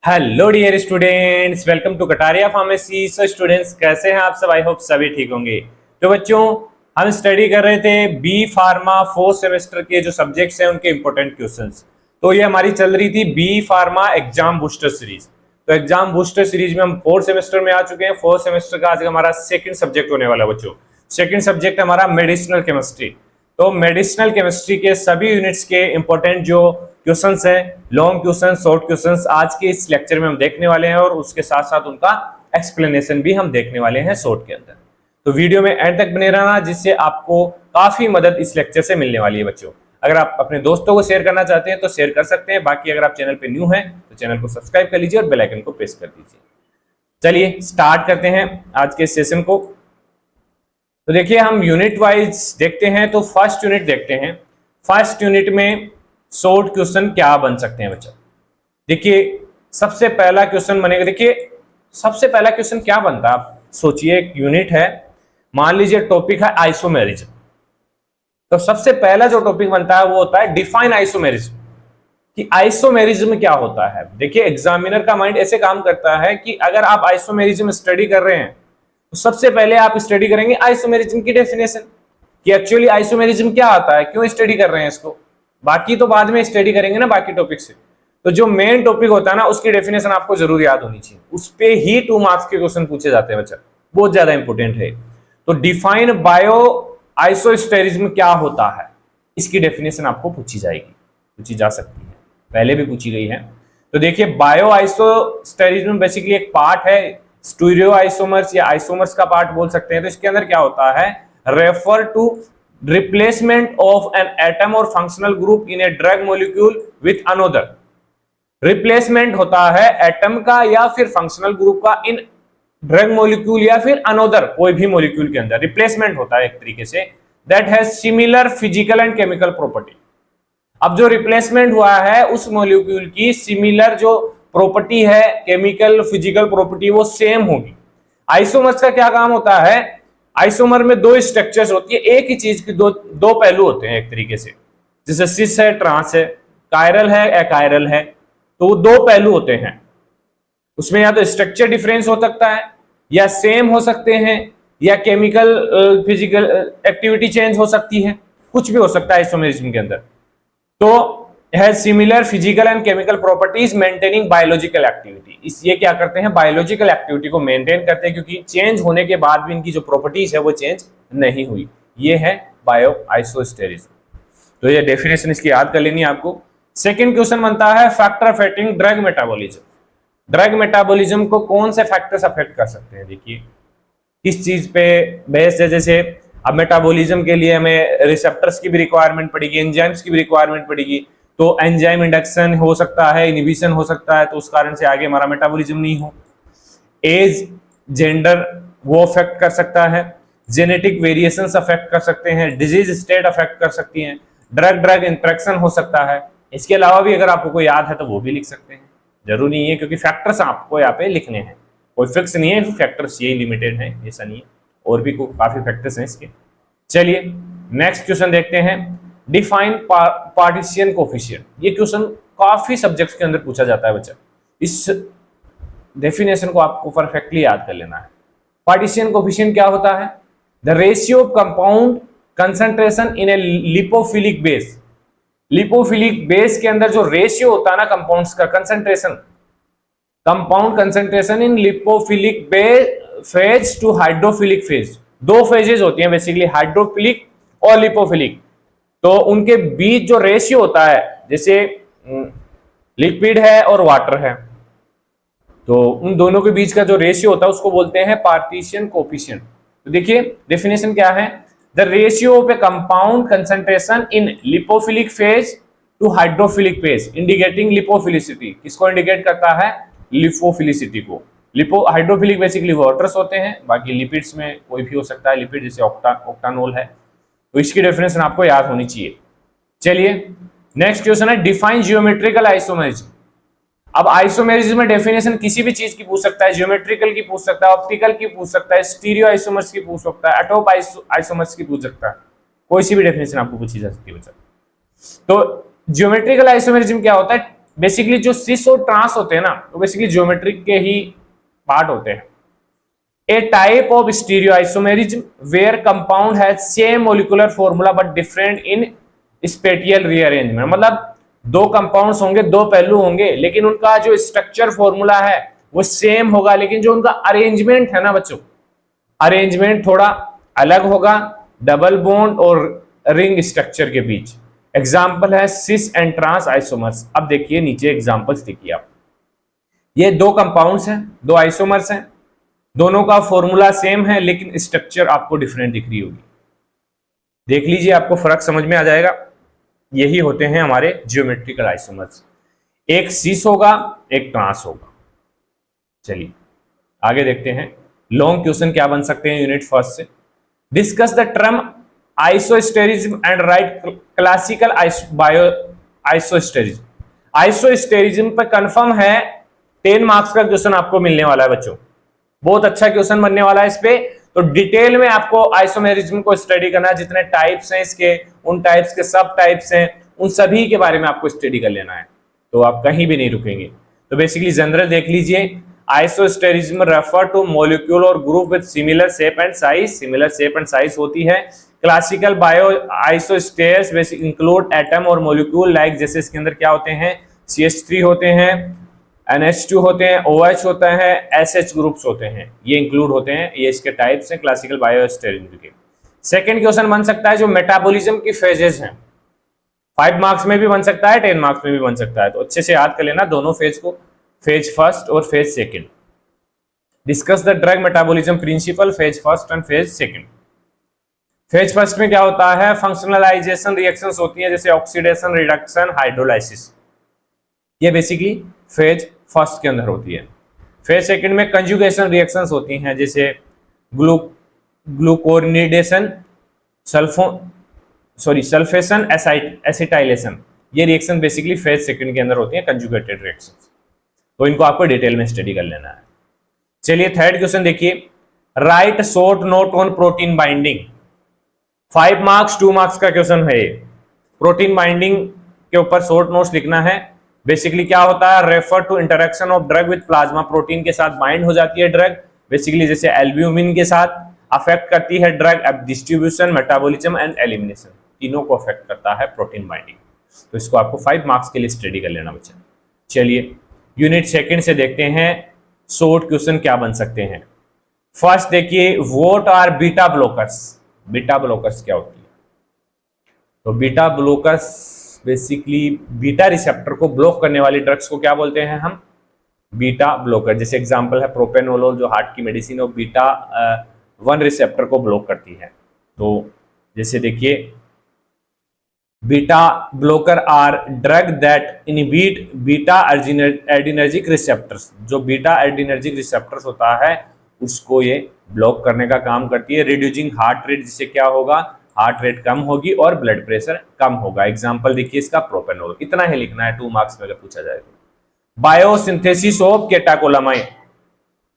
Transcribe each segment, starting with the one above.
Hello dear students, welcome to Kataria pharmacy. So students, कैसे हैं आप सब? आई होप सभी ठीक होंगे। तो बच्चों, हम स्टडी कर रहे थे बी फार्मा फोर्थ सेमेस्टर के जो सब्जेक्ट्स हैं उनके इंपॉर्टेंट क्वेश्चंस। तो ये हमारी चल रही थी B pharma exam booster series. तो एग्जाम बूस्टर सीरीज में हम फोर्थ सेमेस्टर में आ चुके हैं। फोर्थ सेमेस्टर का आज हमारा सेकंड सब्जेक्ट होने वाला बच्चों। सेकंड सब्जेक्ट हमारा मेडिसिनल केमिस्ट्री। तो मेडिसिनल केमिस्ट्री के सभी यूनिट्स के इंपॉर्टेंट जो क्वेश्चंस हैं, लॉन्ग क्वेश्चन, शॉर्ट क्वेश्चंस, आज के इस लेक्चर में हम देखने वाले हैं और उसके साथ साथ उनका एक्सप्लेनेशन भी हम देखने वाले हैं शॉर्ट के अंदर। तो वीडियो में एंड तक बने रहना, जिससे आपको काफी मदद इस लेक्चर से मिलने वाली है बच्चों। अगर आप अपने दोस्तों को शेयर करना चाहते हैं तो शेयर कर सकते हैं। बाकी अगर आप चैनल पे न्यू हैं तो चैनल को सब्सक्राइब कर लीजिए और बेल आइकन को प्रेस कर दीजिए। चलिए स्टार्ट करते हैं आज के सेशन को। तो देखिए, हम यूनिट वाइज देखते हैं। तो फर्स्ट यूनिट देखते हैं। फर्स्ट यूनिट में शॉर्ट क्वेश्चन क्या बन सकते हैं बच्चा? देखिए, सबसे पहला क्वेश्चन बनेगा। देखिए, सबसे पहला क्वेश्चन क्या बनता है, आप सोचिए। एक यूनिट है, मान लीजिए टॉपिक है आइसोमेरिज्म। तो सबसे पहला जो टॉपिक बनता है वो होता है डिफाइन आइसोमेरिज्म, कि आइसोमेरिज्म क्या होता है। देखिए, एग्जामिनर का माइंड ऐसे काम करता है कि अगर आप आइसोमेरिज्म स्टडी कर रहे हैं तो सबसे पहले आप स्टडी करेंगे आइसोमेरिज्म की डेफिनेशन, कि एक्चुअली आइसोमेरिज्म क्या आता है, क्यों स्टडी कर रहे हैं इसको। बाकी तो बाद में स्टडी करेंगे ना, बाकी टॉपिक से। तो जो मेन टॉपिक होता है ना, उसकी डेफिनेशन आपको जरूर याद होनी चाहिए। उस पे ही 2 मार्क्स के क्वेश्चन पूछे जाते हैं बच्चा, बहुत ज्यादा इंपॉर्टेंट है। तो डिफाइन बायो आइसोस्टेरिज्म क्या होता है, इसकी डेफिनेशन आपको पूछी जाएगी, पूछी जा सकती है, पहले भी पूछी गई है। तो देखिए, बायो आइसोस्टेरिज्म बेसिकली एक पार्ट है, स्टीरियो आइसोमर्स या आइसोमर्स का पार्ट बोल सकते हैं। तो इसके अंदर क्या होता है, refer to replacement of an atom or functional group in a drug molecule with another. Replacement होता है एटम का या फिर फंक्शनल ग्रुप का इन ड्रग मॉलिक्यूल या फिर अनदर कोई भी मॉलिक्यूल के अंदर रिप्लेसमेंट होता है एक तरीके से, that has similar physical and chemical property. अब जो रिप्लेसमेंट हुआ है उस मॉलिक्यूल की सिमिलर जो प्रॉपर्टी है, केमिकल फिजिकल प्रॉपर्टी, वो सेम होगी। आइसोमर्स का क्या काम होता है, आइसोमर में 2 स्ट्रक्चर्स होती है, एक ही चीज के दो पहलू होते हैं एक तरीके से। जैसे सिस है, ट्रांस है, कायरल है, एकायरल है। तो वो 2 पहलू होते हैं। उसमें या तो स्ट्रक्चर डिफरेंस हो सकता है, या सेम हो सकते हैं, या केमिकल फिजिकल एक्टिविटी चेंज हो सकती है, कुछ भी हो सकता है आइसोमेरिज्म के अंदर। तो has similar physical and chemical properties maintaining biological activity. इस ये क्या करते हैं, बायोलॉजिकल एक्टिविटी को मेंटेन करते हैं, क्योंकि चेंज होने के बाद भी इनकी जो प्रॉपर्टीज है वो चेंज नहीं हुई। ये है बायो आइसोस्टेरिज्म। तो ये डेफिनेशन इसकी याद कर लेनी है आपको। सेकंड क्वेश्चन बनता है factor affecting drug metabolism. Drug metabolism को कौन से फैक्टर्स अफेक्ट कर सकते हैं? देखिए, किस चीज पे बेस्ड है। जैसे अब मेटाबॉलिज्म के लिए हमें रिसेप्टर्स की भी रिक्वायरमेंट पड़ेगी, एंजाइम्स की भी रिक्वायरमेंट पड़ेगी। तो एंजाइम इंडक्शन हो सकता है, इनहिबिशन हो सकता है, तो उस कारण से आगे हमारा मेटाबॉलिज्म नहीं हो। एज, जेंडर वो अफेक्ट कर सकता है। जेनेटिक वेरिएशंस अफेक्ट कर सकते हैं। डिजीज स्टेट अफेक्ट कर सकती हैं। ड्रग ड्रग इंटरेक्शन हो सकता है। इसके अलावा भी अगर आपको कोई याद है तो वो भी लिख सकते हैं, जरूरी नहीं है, क्योंकि फैक्टर्स आपको यहाँ पे लिखने हैं, कोई फिक्स नहीं है, फैक्टर्स यही लिमिटेड है, ऐसा नहीं है, और भी काफी फैक्टर्स हैं इसके। चलिए नेक्स्ट क्वेश्चन देखते हैं, डिफाइन पार्टीशन कोफिशिएंट। ये क्वेश्चन काफी सब्जेक्ट्स के अंदर पूछा जाता है बच्चा। इस डेफिनेशन को आपको परफेक्टली याद कर लेना है। पार्टीशन कोफिशिएंट क्या होता है, the ratio of compound concentration in A lipophilic base. Lipophilic base के अंदर जो रेशियो होता है ना कंपाउंड्स का, concentration, compound concentration in lipophilic phase two hydrophilic phase. 2 phases होती हैं बेसिकली, हाइड्रोफिलिक और लिपोफिलिक। तो उनके बीच जो रेशियो होता है, जैसे लिक्विड है और वाटर है, तो उन दोनों के बीच का जो रेशियो होता है उसको बोलते हैं पार्टीशन कोफिशिएंट। तो देखिए डेफिनेशन क्या है, the ratio of A compound concentration in lipophilic phase two hydrophilic phase indicating lipophilicity. किसको इंडिकेट करता है, लिपोफिलिसिटी को। हाइड्रोफिलिक बेसिकली वाटर्स होते हैं, बाकी लिपिड्स में कोई भी हो सकता है, लिपिड जैसे ऑक्टानोल है। तो इसकी डेफिनेशन आपको याद होनी चाहिए। चलिए नेक्स्ट क्वेश्चन है, डिफाइन जियोमेट्रिकल आइसोमेरिज्म। अब आइसोमेरिज्म में डेफिनेशन किसी भी चीज की पूछ सकता है, ज्योमेट्रिकल की पूछ सकता है, ऑप्टिकल की पूछ सकता है, स्टीरियो आइसोमर्स की पूछ सकता है, एटोप आइसोमर्स की पूछ सकता है। कोई सी भी डेफिनेशन आपको पूछी जा सकती है बच्चा। तो ज्योमेट्रिकल आइसोमेरिज्म क्या होता है, बेसिकली जो सिस और ट्रांस होते हैं ना, तो बेसिकली ज्योमेट्रिक के ही पार्ट होते हैं। A type of stereo isomerism where compound has same molecular formula but different in spatial rearrangement, मतलब दो कंपाउंड्स होंगे, दो पहलू होंगे, लेकिन उनका जो स्ट्रक्चर फॉर्मूला है वो सेम होगा, लेकिन जो उनका अरेंजमेंट है ना बच्चों, अरेंजमेंट थोड़ा अलग होगा, डबल बॉन्ड और रिंग स्ट्रक्चर के बीच। एग्जाम्पल है सिस एंड ट्रांस आइसोमर्स। अब देखिए नीचे एग्जाम्पल्स देखिए आप, ये दो कंपाउंड्स हैं, दो आइसोमर्स हैं, दोनों का फॉर्मूला सेम है लेकिन स्ट्रक्चर आपको डिफरेंट दिख रही होगी। देख लीजिए, आपको फर्क समझ में आ जाएगा। यही होते हैं हमारे ज्योमेट्रिकल आइसोमर्स, एक सिस होगा एक ट्रांस होगा। चलिए आगे देखते हैं, लॉन्ग क्वेश्चन क्या बन सकते हैं यूनिट फर्स्ट से। Discuss the term isosterism and write classical bio isosterism. Isosterism पर कंफर्म है 10 मार्क्स का क्वेश्चन आपको मिलने वाला है बच्चों, बहुत अच्छा क्वेश्चन बनने वाला है इस पे। तो डिटेल में आपको आइसोमेरिज्म को स्टडी करना है, जितने टाइप्स हैं इसके, उन टाइप्स के सब टाइप्स हैं, उन सभी के बारे में आपको स्टडी कर लेना है, तो आप कहीं भी नहीं रुकेंगे। तो बेसिकली जनरल देख लीजिए, आइसोस्टेरिज्म रेफर टू मॉलिक्यूल और group with similar shape and size, similar shape and size होती है। Classical bio isosteres basic include atom और मॉलिक्यूल लाइक, जैसे इसके अंदर क्या होते हैं, CH3 होते हैं, NH2 होते हैं, OH होता है, SH ग्रुप्स होते हैं, ये इंक्लूड होते हैं। ये इसके टाइप्स हैं क्लासिकल बायोस्टेरिज्म के। सेकंड क्वेश्चन बन सकता है जो मेटाबॉलिज्म की फेजेस हैं, 5 मार्क्स में भी बन सकता है, 10 मार्क्स में भी बन सकता है, तो अच्छे से याद कर लेना दोनों फेज को, फेज फर्स्ट और phase second. Discuss the drug metabolism principle, phase first and phase second. Phase first में क्या होता है, फंक्शनलाइजेशन रिएक्शंस होती हैं, जैसे ऑक्सीडेशन, रिडक्शन, हाइड्रोलाइसिस, ये बेसिकली फेज फर्स्ट के अंदर होती है। फेज सेकंड में कंजुगेशन रिएक्शंस होती हैं, जैसे ग्लूकोनिडेशन, सल्फेशन, एसिटाइलेशन, ये रिएक्शन बेसिकली फेज सेकंड के अंदर होती हैं, कंजुगेटेड रिएक्शंस। तो इनको आपको डिटेल में स्टडी कर लेना है। चलिए थर्ड क्वेश्चन देखिए, right short note on protein binding. 5 marks 2 marks का क्वेश्चन है। प्रोटीन बाइंडिंग के ऊपर शॉर्ट नोट्स लिखना है। बेसिकली क्या होता है, refer to interaction of drug with plasma, protein के साथ बाइंड हो जाती है ड्रग, बेसिकली जैसे एल्ब्यूमिन के साथ अफेक्ट करती है ड्रग, अब डिस्ट्रीब्यूशन, मेटाबॉलिज्म एंड एलिमिनेशन, तीनों को अफेक्ट करता है प्रोटीन बाइंडिंग। तो इसको आपको 5 मार्क्स के लिए स्टडी कर लेना बच्चा। चलिए यूनिट सेकंड से देखते हैं शॉर्ट क्वेश्चन क्या बन सकते हैं। फर्स्ट देखिए, what are beta blockers. Beta blockers क्या होती है, तो beta blockers basically beta receptor को ब्लॉक करने वाली ड्रग्स को क्या बोलते हैं हम, बीटा ब्लॉकर। जैसे एग्जांपल है प्रोपेनोलोल, जो हार्ट की मेडिसिन है, बीटा 1 रिसेप्टर को ब्लॉक करती है। तो जैसे देखिए, beta blocker are drug that inhibit beta adrenergic receptors, जो बीटा एड्रीनर्जिक रिसेप्टर्स होता है उसको ये ब्लॉक करने का काम करती है। रिड्यूसिंग हार्ट रेट, जिससे क्या होगा, हार्ट रेट कम होगी और ब्लड प्रेशर कम होगा। एग्जांपल देखिए इसका प्रोपेनोल। इतना ही लिखना है 2 मार्क्स में अगर पूछा जाए तो। बायोसिंथेसिस ऑफ केटाकोलामाइन,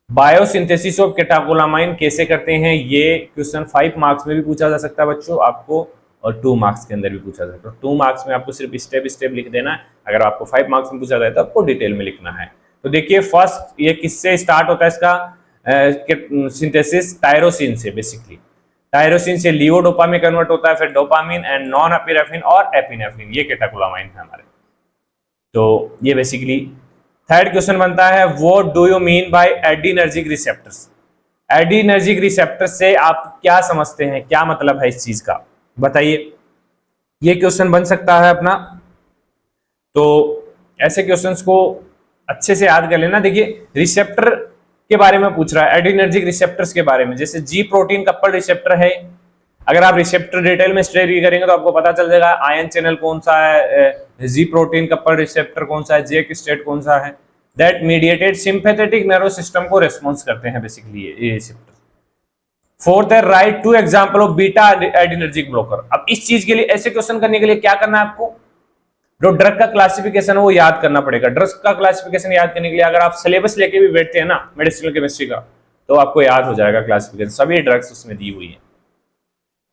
बायोसिंथेसिस ऑफ केटाकोलामाइन कैसे करते हैं, ये क्वेश्चन 5 मार्क्स में भी पूछा जा सकता है बच्चों आपको, और 2 मार्क्स के अंदर भी पूछा जा सकता है। 2 मार्क्स में आपको सिर्फ स्टेप स्टेप लिख देना है, अगर आपको 5 मार्क्स में पूछा जाए तो आपको डिटेल में लिखना है। तो देखिए फर्स्ट ये किससे स्टार्ट होता है, इसका सिंथेसिस टायरोसिन से। बेसिकली टायरोसिन से लियोडोपा में कन्वर्ट होता है, फिर डोपामिन एंड नॉन एपिनेफ्रिन और एपिनेफ्रिन, ये केटाकोलामाइन है हमारे। तो ये बेसिकली थर्ड क्वेश्चन बनता है, what do you mean by adrenergic receptors. Adrenergic receptors से आप क्या समझते हैं, क्या मतलब है इस चीज का, बताइए। ये क्वेश्चन बन सकता है अपना। तो ऐसे क्वेश्चंस को अच्छे से याद कर लेना। देखिए रिसेप्टर के बारे में पूछ रहा है, एड्रीनर्जिक रिसेप्टर्स के बारे में, जैसे जी प्रोटीन कपल रिसेप्टर है। अगर आप रिसेप्टर डिटेल में स्टडी करेंगे तो आपको पता चल जाएगा आयन चैनल कौन सा है, जी प्रोटीन कपल रिसेप्टर कौन सा है, जे स्टेट कौन सा है, that mediated sympathetic nervous system को रेस्पॉन्स करते हैं बेसिकली ये रिसेप्टर। फोर्थ है, right two example of beta adrenergic blocker. अब इस चीज के लिए, ऐसे क्वेश्चन करने के लिए क्या करना है आपको, जो ड्रग का क्लासिफिकेशन है वो याद करना पड़ेगा। ड्रग का क्लासिफिकेशन याद करने के लिए अगर आप सिलेबस लेके भी बैठते हैं ना मेडिसिनल केमिस्ट्री का, तो आपको याद हो जाएगा क्लासिफिकेशन, सभी ड्रग्स उसमें दी हुई है।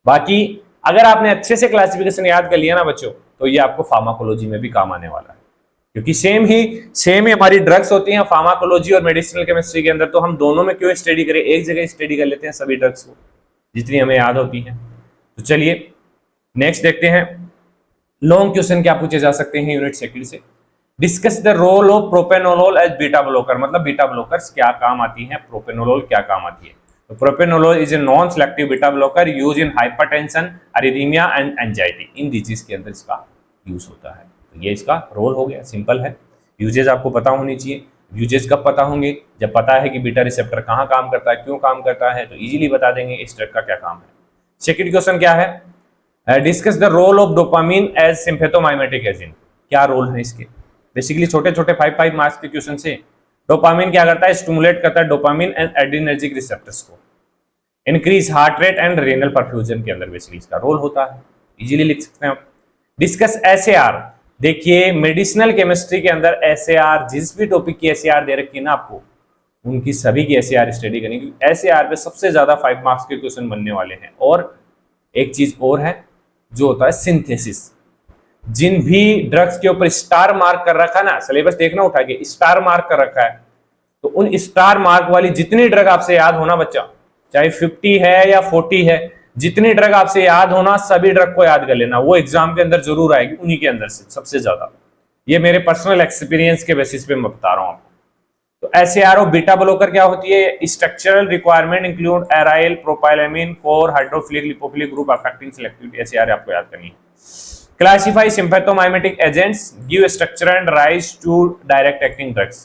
बाकी अगर आपने अच्छे से क्लासिफिकेशन याद कर लिया ना बच्चों, तो ये आपको फार्माकोलॉजी में भी काम आने वाला है, क्योंकि सेम ही हमारी ड्रग्स होती हैं फार्माकोलॉजी और मेडिसिनल केमिस्ट्री के अंदर। तो हम दोनों में क्यों स्टडी करें, एक जगह स्टडी कर लेते हैं सभी ड्रग्स को जितनी हमें याद होती हैं। तो चलिए नेक्स्ट देखते हैं। लॉन्ग क्वेश्चन क्या पूछे जा सकते हैं यूनिट सेकंड से। Discuss the role of propranolol as beta blocker, मतलब बीटा ब्लॉकर्स क्या काम आती हैं, प्रोपेनोलोल क्या काम आती है। तो propranolol is a non selective beta blocker use in hypertension, arrhythmia and anxiety, in disease के अंदर इसका यूज होता है। तो ये इसका रोल हो गया, सिंपल है। यूजेज आपको पता होनी चाहिए। यूजेज कब पता होंगे, जब पता है कि बीटा रिसेप्टर कहाँ काम करता है, क्यों काम करता है, तो इजीली बता देंगे इस ड्रग का क्या काम है। सेकंड क्वेश्चन क्या है, discuss the role of dopamine as sympathomimetic agent, क्या रोल है इसके। बेसिकली छोटे छोटे 5 मार्क्स के क्वेश्चन से डोपामिन क्या करता है, स्टिमुलेट करता है डोपामिन एंड एड्रेनर्जिक रिसेप्टर्स को, increase heart rate and renal perfusion के अंदर बेसिकली इसका रोल होता है, इजीली लिख सकते हैं आप। डिस्कस एसएआर, देखिए मेडिसिनल केमिस्ट्री के अंदर एसएआर, जिस भी टॉपिक की एसएआर दे रखी है ना आपको, उनकी सभी की एसएआर स्टडी करनी, क्योंकि एसएआर पे सबसे ज्यादा 5 मार्क्स के क्वेश्चन बनने वाले हैं। और एक चीज और है जो होता है सिंथेसिस, जिन भी ड्रग्स के ऊपर स्टार मार्क कर रखा है ना, सिलेबस देखना उठा के स्टार मार्क कर रखा है, तो उन स्टार मार्क वाली जितनी ड्रग आपसे याद होना बच्चा, चाहे 50 है या 40 है, जितनी ड्रग आपसे याद होना सभी ड्रग को याद कर लेना, वो एग्जाम के अंदर जरूर आएगी, उन्हीं के अंदर से सबसे ज्यादा। ये मेरे पर्सनल एक्सपीरियंस के बेसिस पे मैं बता रहा हूं आपको। तो एसएआर और बीटा ब्लॉकर क्या होती है, structural requirement include aryl, propylamine, core, hydrophilic, lipophilic group affecting selectivity, SAR आपको याद करनी है। Classify sympathomimetic agents, give structure and rise to direct acting drugs.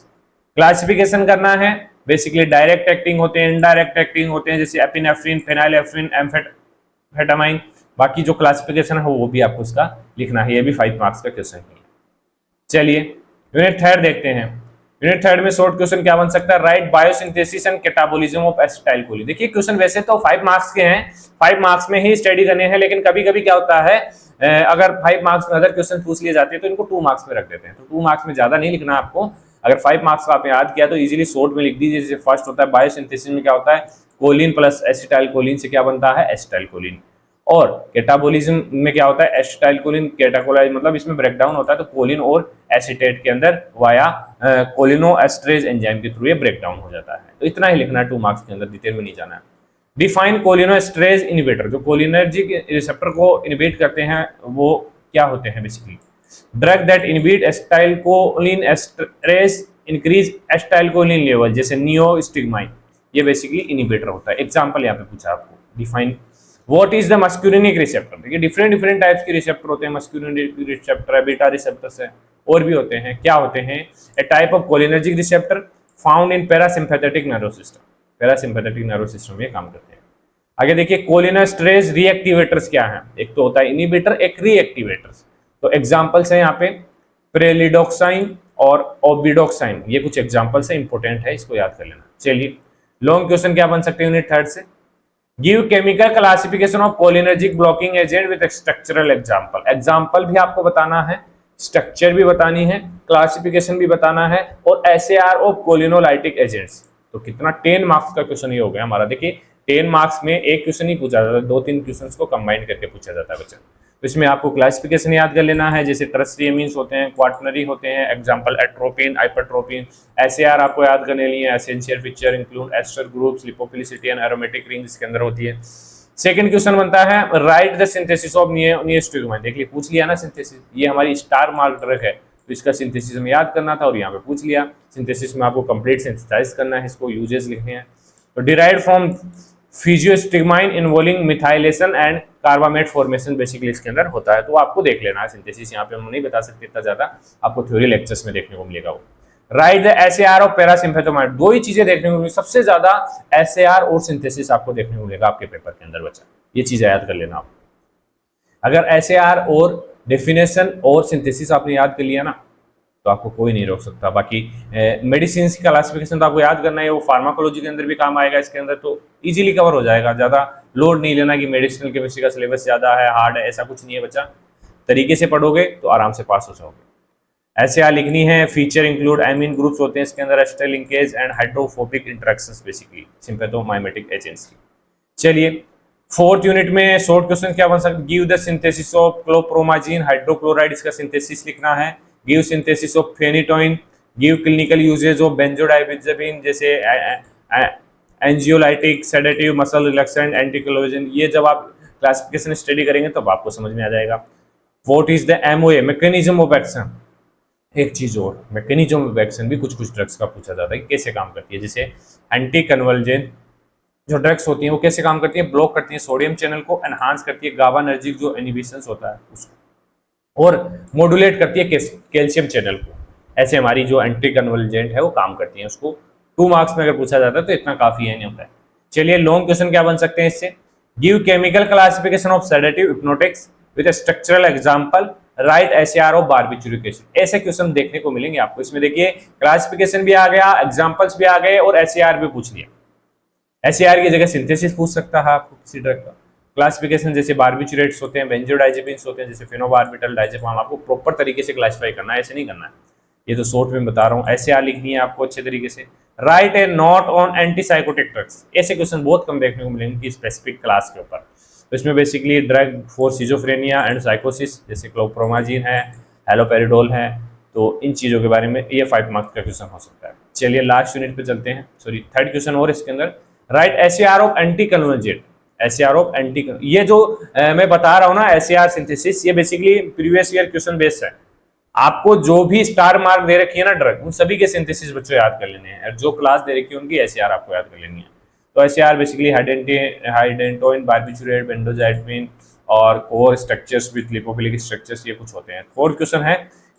Classification करना है, बेसिकली डायरेक्ट एक्टिंग होते हैं, इनडायरेक्ट एक्टिंग होते हैं, जैसे एपिनेफ्रिन, फेनाइलेफ्रिन, एम्फेटामाइन। बाकी जो क्लासिफिकेशन है वो भी आपको इसका लिखना है, ये भी 5 मार्क्स का क्वेश्चन है। चलिए यूनिट थर्ड देखते हैं। यूनिट थर्ड में शॉर्ट क्वेश्चन क्या बन सकता है, right biosynthesis and catabolism of acetyl choline. देखिए क्वेश्चन वैसे तो 5 मार्क्स के हैं, 5 मार्क्स में ही स्टडी करने हैं, लेकिन कभी कभी क्या होता है, अगर 5 मार्क्स में अदर क्वेश्चन पूछ लिए जाते हैं तो इनको 2 मार्क्स में रख देते हैं। तो 2 मार्क्स में ज्यादा नहीं लिखना आपको, अगर 5 मार्क्स का आप याद किया तो इजीली शॉर्ट में लिख दीजिए। जैसे फर्स्ट होता है बायोसिंथेसिस में क्या होता है, कोलिन प्लस एसिटाइल कोलिन से क्या बनता है, एसिटाइल कोलिन। और कैटाबोलिज्म में क्या होता है, एसिटाइल कोलिन कैटाकोलाइज, मतलब इसमें ब्रेकडाउन होता है, तो कोलिन और एसीटेट के अंदर वाया कोलिनोएस्ट्रेज एंजाइम के थ्रू ये ब्रेकडाउन हो जाता है। तो इतना ही लिखना है 2 मार्क्स के अंदर, डिटेल में नहीं जाना है। डिफाइन कोलिनोएस्ट्रेज इनहिबिटर, जो कोलिनर्जिक रिसेप्टर को इनहिबिट करते हैं वो क्या होते हैं, basically drug that inhibit acetylcholine esterase increase acetylcholine level, जैसे नियोस्टिग्माइन, ये बेसिकली इनहिबिटर होता है। एग्जांपल यहाँ पे पूछा आपको, define what is the muscarinic receptor. देखिए डिफरेंट टाइप्स के रिसेप्टर होते हैं, मस्क्यूलिनिक रिसेप्टर है, बीटा रिसेप्टर्स है, और भी होते हैं। क्या होते हैं, a type of cholinergic receptor found in parasympathetic nervous system, parasympathetic nervous system ये काम करते हैं। आगे देखिए कोलिनोएस्ट्रेज रीएक्टिवेटर्स क्या हैं, एक तो होता है इनहिबिटर, एक रीएक्टिवेटर्स। तो एग्जांपल्स हैं यहाँ पे प्रेलिडोक्साइन और ओबिडोक्साइन, ये कुछ एग्जांपल्स हैं, इंपॉर्टेंट है, इसको याद कर लेना। चलिए लॉन्ग क्वेश्चन क्या बन सकते हैं यूनिट थर्ड से, give chemical classification of cholinergic blocking agent with structural example. Example भी आपको बताना है, स्ट्रक्चर भी बतानी है, क्लासिफिकेशन भी बताना है, और एसएआर ऑफ कोलिनोलाइटिक एजेंट्स। तो कितना 10 मार्क्स का क्वेश्चन ये हो गया हमारा। देखिए 10 मार्क्स में एक क्वेश्चन ही पूछा जाता है, 2-3 क्वेश्चंस को कंबाइन करके पूछा जाता है बच्चा। तो इसमें आपको क्लासिफिकेशन याद कर लेना है, जैसे टर्शियरी एमीन्स होते हैं, क्वाटरनरी होते हैं, एग्जांपल एट्रोपिन, हाइपरट्रोपिन। एसएआर आपको याद करने लिए essential feature include ester groups, lipophilicity and aromatic ring इसके अंदर होती है। सेकंड क्वेश्चन बनता है write the synthesis of neostigmine. देखिए पूछ लिया ना सिंथेसिस, ये हमारी स्टार मार्क ड्रग है, तो इसका सिंथेसिस हमें याद करना था और यहाँ पे पूछ लिया। सिंथेसिस में आपको कंप्लीट सिंथेसाइज करना है, इसको यूजेस लिखने हैं। तो derived from physostigmine involving methylation and carbamate formation basically इसके अंदर होता है, तो आपको देख लेना है सिंथेसिस। यहाँ पे हम नहीं बता सकते इतना ज्यादा, आपको थ्योरी लेक्चर्स में देखने को मिलेगा वो। राइट द एसएआर ऑफ पैरासिम्पैथोमाइड, दो ही चीजें देखने को मिलेगी, सबसे ज्यादा एसएआर और सिंथेसिस आपको देखने को मिलेगा आपके पेपर के अंदर बच्चा, ये चीजें याद कर लेना आप। अगर एसएआर और डेफिनेशन और सिंथेसिस आपने याद कर लिया ना, तो आपको कोई नहीं रोक सकता। बाकी मेडिसिन की क्लासिफिकेशन तो आपको याद करना है, वो फार्माकोलॉजी के अंदर भी काम आएगा इसके अंदर, तो इजीली कवर हो जाएगा। ज्यादा लोड नहीं लेना कि मेडिसिनल केमिस्ट्री का सिलेबस ज्यादा है, हार्ड है, ऐसा कुछ नहीं है बच्चा। तरीके से पढ़ोगे तो आराम से पास हो जाओगे। एसएआर लिखनी है, फीचर इंक्लूड एमीन ग्रुप्स होते हैं इसके अंदर, ester linkage and hydrophobic interactions basically sympathomimetic agents की। चलिए फोर्थ यूनिट में शॉर्ट क्वेश्चन क्या बन सकता है, give the synthesis of chlorpromazine hydrochloride, इसका सिंथेसिस लिखना है। Give synthesis of phenytoin, give clinical uses of benzodiazepine जैसे anxiolytic, sedative, muscle relaxant, anticonvulsant. ये जब आप क्लासिफिकेशन स्टडी करेंगे तब आपको समझ में आ जाएगा। What is the MOA, mechanism of action. एक चीज और, मैकेनिज्म ऑफ एक्शन भी कुछ कुछ ड्रग्स का पूछा जाता है कि कैसे काम करती है। जैसे एंटी कन्वर्जेंट जो ड्रग्स होती हैं वो कैसे काम करती है, ब्लॉक करती है सोडियम चैनल को, एनहांस करती है गाबानर्जिक जो इनहिबिशंस होता है उसको, और मॉड्यूलेट करती है कैल्शियम चैनल को। ऐसे हमारी जो एंटी कन्वर्जेंट है वो काम करती है। उसको 2 मार्क्स में अगर पूछा जाता है तो इतना काफी है, नहीं होता है। चलिए लॉन्ग क्वेश्चन क्या बन सकते हैं इससे, give chemical classification of sedative hypnotics with structural example, write SAR of barbituric acid. ऐसे क्वेश्चन देखने को मिलेंगे आपको। इसमें देखिए क्लासिफिकेशन भी आ गया, एग्जांपल्स भी आ गए और एसएआर भी पूछ लिया। एसएआर की जगह सिंथेसिस पूछ सकता है आपको किसी ड्रग का। क्लासिफिकेशन जैसे बारबिटूरेट्स होते हैं, बेंजोडाइजेपिन्स होते हैं जैसे फेनोबार्बिटल, डायजेपाम, आपको प्रॉपर तरीके से क्लासिफाई करना है, ऐसे नहीं करना है। ये तो शॉर्ट में बता रहा हूँ। एसएआर लिखनी है आपको अच्छे तरीके से। Right A note on antipsychotic drugs. ऐसे क्वेश्चन बहुत कम देखने को मिलेंगे कि स्पेसिफिक क्लास के ऊपर। तो इसमें basically drug for schizophrenia and साइकोसिस जैसे क्लोप्रोमाजीन है, हैलोपेरिडोल है, तो इन चीज़ों के बारे में ये 5 मार्क्स का क्वेश्चन हो सकता है। चलिए लास्ट यूनिट पे चलते हैं, सॉरी थर्ड क्वेश्चन और इसके अंदर, right SAR of anti convergent. SAR of anti, ये जो मैं बता रहा हूँ ना एसएआर सिंथेसिस, ये basically previous year question based है। आपको जो भी स्टार मार्क दे रखी है ना ड्रग, उन सभी के सिंथेसिस बच्चों याद कर लेने हैं, और जो क्लास दे रखी है उनकी एसएआर आपको याद कर लेनी है। तो एसएआर बेसिकली हाइडेंटोइन, बारबिटूरेट, बेंजोडाइजेपिन और core structures with lipophilic structures, ये कुछ होते हैं। फोर्थ क्वेश्चन है,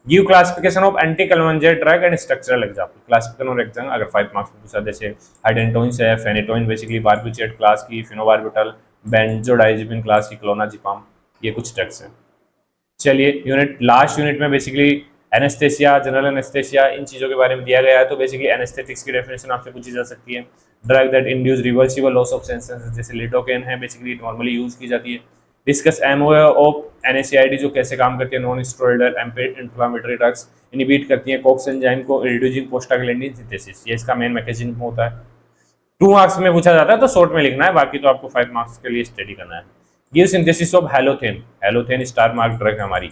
give classification of anti convergent drug and structural example. Classification और एग्जाम अगर 5 मार्क्स में पूछा, जैसे हाइडेंटोइन है, फेनिटोइन बेसिकली बारबिटूरेट क्लास की, फेनोबार्बिटल बेंजोडाइजेपिन क्लास की, क्लोनाजिपाम, ये कुछ ड्रग्स हैं। चलिए यूनिट लास्ट यूनिट में बेसिकली एनेस्थेसिया, जनरल एनेस्थेसिया, इन चीज़ों के बारे में दिया गया है। तो बेसिकली एनेस्थेटिक्स की डेफिनेशन आपसे पूछी जा सकती है। Drug that induce reversible loss of senses जैसे लिडोकेन है, बेसिकली नॉर्मली यूज की जाती है। डिस्कस एमओए ऑफ एनएसएआईडी जो कैसे काम करती है, non steroidal anti inflammatory drugs, inhibit करती है कॉक्स एंजाइम को, रिड्यूसिंग प्रोस्टाग्लैंडिन सिंथेसिस, ये इसका मेन मैकेनिज्म होता है। 2 मार्क्स में पूछा जाता है तो शॉर्ट में लिखना है, बाकी तो आपको 5 मार्क्स के लिए स्टडी करना है। Give synthesis of हैलोथेन। हैलोथेन star mark drug है हमारी,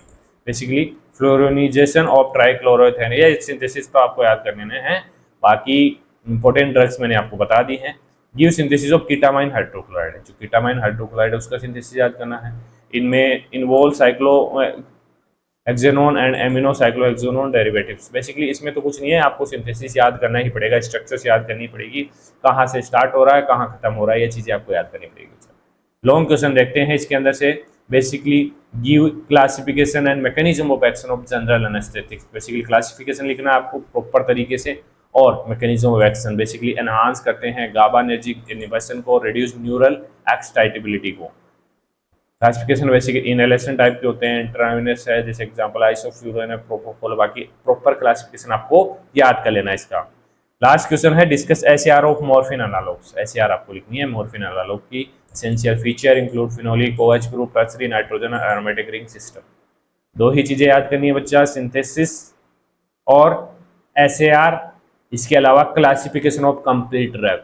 बेसिकली फ्लोरोनाइजेशन ऑफ ट्राइक्लोरोथेन, ये सिंथेसिस तो आपको याद करने हैं, बाकी इंपॉर्टेंट ड्रग्स मैंने आपको बता दी हैं। गिव सिंथेसिस ऑफ कीटामाइन हाइड्रोक्लोराइड, जो कीटामाइन हाइड्रोक्लोराइड है उसका सिंथेसिस याद करना है। इनमें involve cyclohexanone and amino cyclohexanone derivatives. Basically इसमें तो कुछ नहीं है, आपको सिंथेसिस याद करना ही पड़ेगा, स्ट्रक्चर्स याद करनी पड़ेगी, कहाँ से स्टार्ट हो रहा है कहाँ खत्म हो रहा है, ये चीज़ें आपको याद करनी पड़ेगी। लॉन्ग क्वेश्चन देखते हैं इसके अंदर से, basically give classification and mechanism of action of general anaesthetics. Basically classification लिखना है आपको प्रॉपर तरीके से, और mechanism of action basically enhance करते हैं गाबानर्जिक इनहिबिशन को, रिड्यूस न्यूरल एक्साइटेबिलिटी को। क्लासिफिकेशन बेसिकली इनहेलेशन टाइप के होते हैं, इंट्रावेनस है जैसे एग्जांपल आइसोफ्यूरोन है, प्रोपोफोल, बाकी प्रॉपर क्लासिफिकेशन आपको याद कर लेना है इसका। लास्ट क्वेश्चन है, discuss SAR of morphine analogues. SAR आपको लिखनी है मॉर्फिन एनालॉग की। Essential feature include phenolic, OH group, tertiary nitrogen और एरोमेटिक रिंग सिस्टम। 2 ही चीजें याद करनी है बच्चा, सिंथेसिस और एसएआर। इसके अलावा क्लासिफिकेशन ऑफ कंप्लीट ड्रग,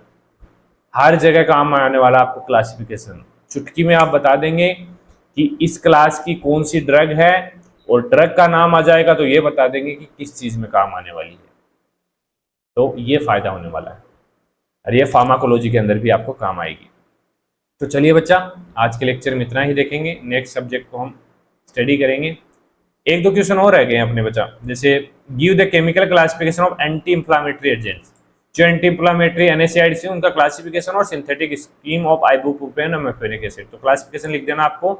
हर जगह काम आने वाला आपको क्लासिफिकेशन। चुटकी में आप बता देंगे कि इस क्लास की कौन सी ड्रग है, और ड्रग का नाम आ जाएगा तो ये बता देंगे कि किस चीज में काम आने वाली है। तो ये फायदा होने वाला है, और ये फार्माकोलॉजी के अंदर भी आपको काम आएगी। तो चलिए बच्चा, आज के लेक्चर में इतना ही देखेंगे, नेक्स्ट सब्जेक्ट को हम स्टडी करेंगे। 1-2 क्वेश्चन और रह गए हैं अपने बच्चा, जैसे give the chemical classification of anti inflammatory agents. जो एंटी इंफ्लामेटरी एनएसएआईडी से उनका क्लासिफिकेशन और सिंथेटिक स्कीम ऑफ आइबुप्रोपेन और मेफेनिक एसिड। तो क्लासिफिकेशन लिख देना आपको,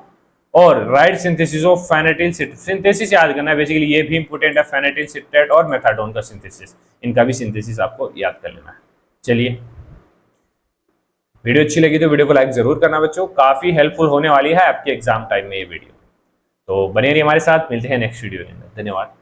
और write synthesis of fentanyl citrate. Synthesis याद करना है, बेसिकली ये भी इंपोर्टेंट है, फेनेटिल सिट्रेट और मेथाडोन का सिंथेसिस, इनका भी सिंथेसिस आपको याद कर लेना है। चलिए, वीडियो अच्छी लगी तो वीडियो को लाइक जरूर करना बच्चों, काफी हेल्पफुल होने वाली है आपके एग्जाम टाइम में ये वीडियो। तो बने रहिए हमारे साथ, मिलते हैं नेक्स्ट वीडियो के अंदर। धन्यवाद।